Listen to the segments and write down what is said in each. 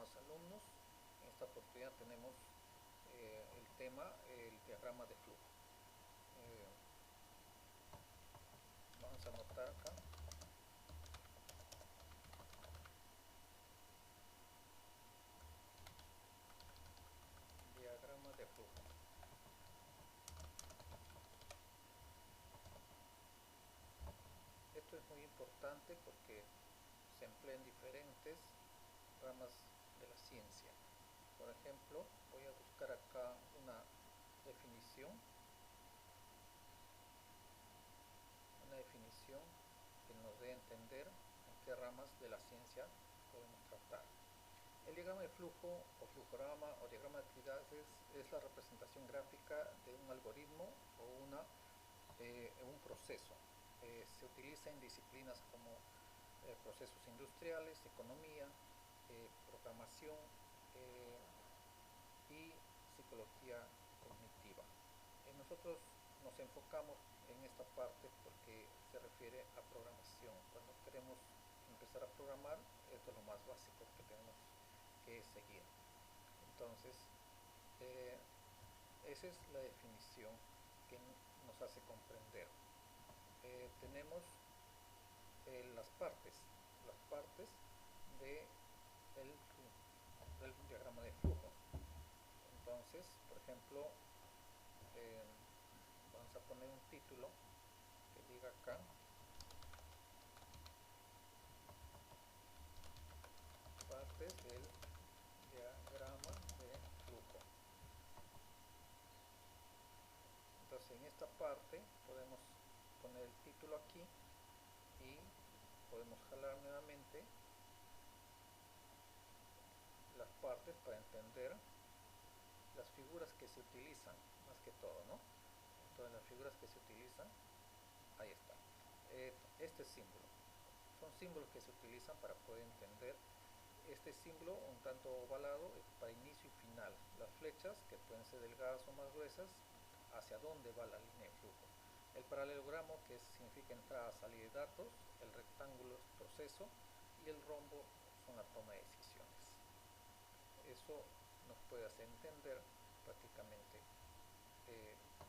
estimados alumnos. En esta oportunidad tenemos el tema, el diagrama de flujo. Vamos a anotar acá. Diagrama de flujo. Esto es muy importante porque se emplea en diferentes ramas de la ciencia. Por ejemplo, voy a buscar acá una definición que nos dé a entender en qué ramas de la ciencia podemos tratar. El diagrama de flujo o flujograma o diagrama de actividades es la representación gráfica de un algoritmo o un proceso. Se utiliza en disciplinas como procesos industriales, economía, programación y psicología cognitiva. Nosotros nos enfocamos en esta parte porque se refiere a programación. Cuando queremos empezar a programar, esto es lo más básico que tenemos que seguir. Entonces, esa es la definición que nos hace comprender. Tenemos las partes del diagrama de flujo. Entonces, por ejemplo, vamos a poner un título que diga acá partes del diagrama de flujo. Entonces, en esta parte podemos poner el título aquí y podemos jalar nuevamente las partes para entender las figuras que se utilizan, más que todo, ¿no? Entonces, las figuras que se utilizan, ahí está. Este símbolo, son símbolos que se utilizan para poder entender. Este símbolo, un tanto ovalado, es para inicio y final. Las flechas, que pueden ser delgadas o más gruesas, hacia dónde va la línea de flujo. El paralelogramo, que significa entrada, salida de datos. El rectángulo es proceso y el rombo son la toma de decisiones. Eso nos puede hacer entender prácticamente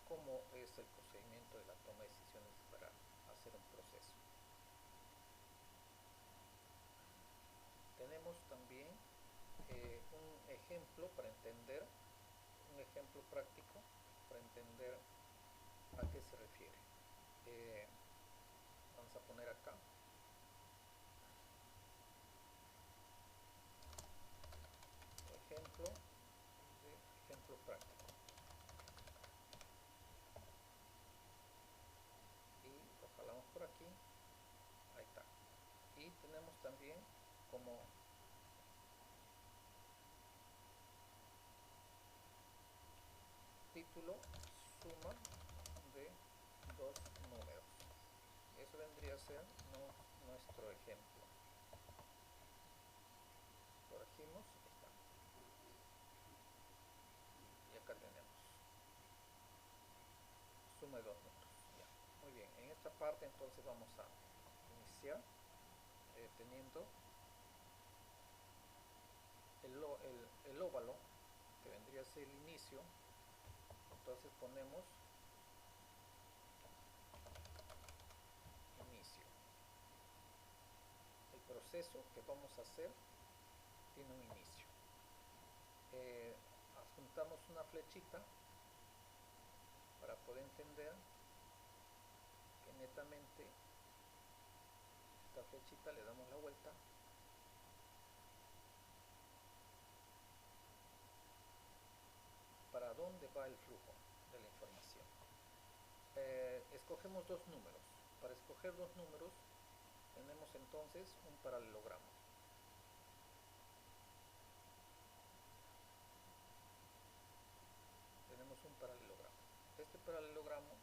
cómo es el procedimiento de la toma de decisiones para hacer un proceso. Tenemos también un ejemplo para entender, un ejemplo práctico para entender a qué se refiere. Vamos a poner acá ejemplo práctico y lo jalamos por aquí. Ahí está. Y tenemos también como título suma de dos números. Eso vendría a ser nuestro ejemplo. Corregimos, está. Y acá tenemos suma de dos números. Ya. Muy bien, en esta parte entonces vamos a iniciar teniendo el óvalo, que vendría a ser el inicio. Entonces ponemos inicio. El proceso que vamos a hacer tiene un inicio. Adjuntamos una flechita para poder entender que netamente esta flechita le damos la vuelta para dónde va el flujo de la información. Escogemos dos números. Para escoger dos números tenemos entonces un paralelogramo. Tenemos un paralelogramo. Este paralelogramo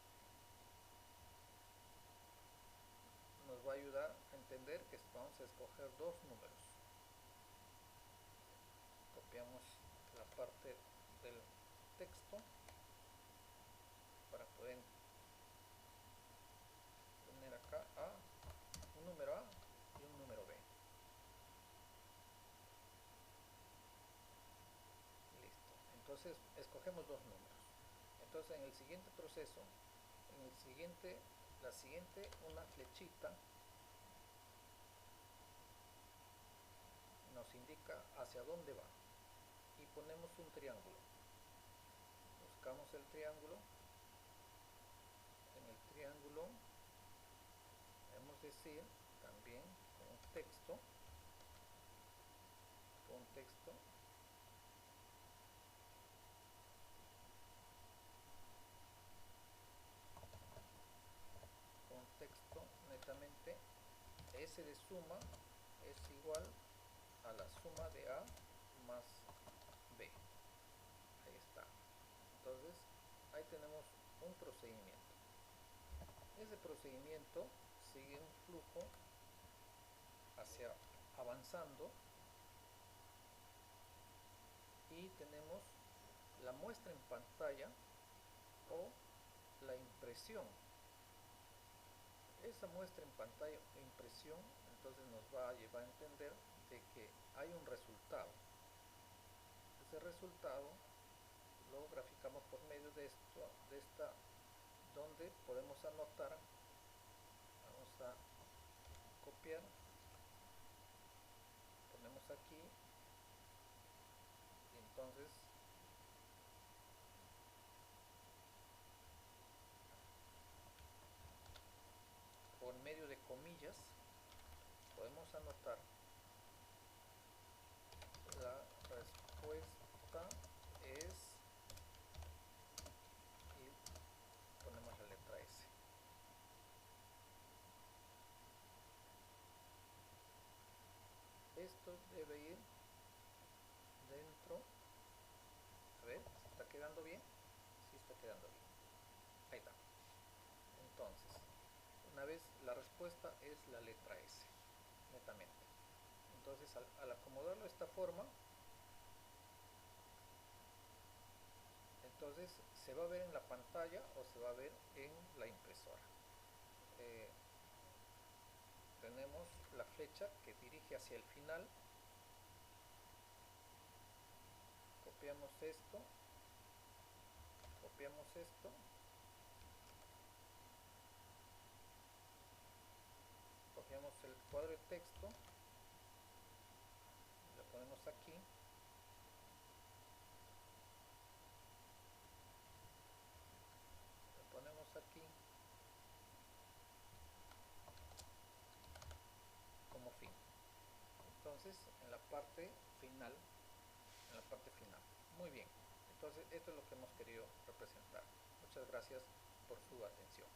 nos va a ayudar a entender que vamos a escoger dos números. Copiamos la parte del texto para poder poner acá un número A y un número B. escogemos dos números. Entonces en el siguiente proceso, la siguiente, una flechita nos indica hacia dónde va y ponemos un triángulo. Buscamos el triángulo. En el triángulo debemos decir también con un texto, netamente, S de suma es igual a la suma de A más B. Ahí está. Entonces ahí tenemos un procedimiento. Ese procedimiento sigue un flujo hacia avanzando y tenemos la muestra en pantalla o la impresión. Esa muestra en pantalla o impresión entonces nos va a llevar a entender de que hay un resultado. Ese resultado lo graficamos por medio de esta, donde podemos anotar. Vamos a copiar, ponemos aquí y entonces por medio de comillas podemos anotar la respuesta es, y ponemos la letra S. Esto debe ir dentro. A ver, ¿está quedando bien? Sí, está quedando bien. Ahí está. Entonces, una vez la respuesta es la letra S, netamente. Entonces, al acomodarlo de esta forma, entonces se va a ver en la pantalla o se va a ver en la impresora. Tenemos la flecha que dirige hacia el final. Copiamos esto, copiamos el cuadro de texto, lo ponemos aquí, como fin. Entonces en la parte final, muy bien. Entonces esto es lo que hemos querido representar. Muchas gracias por su atención.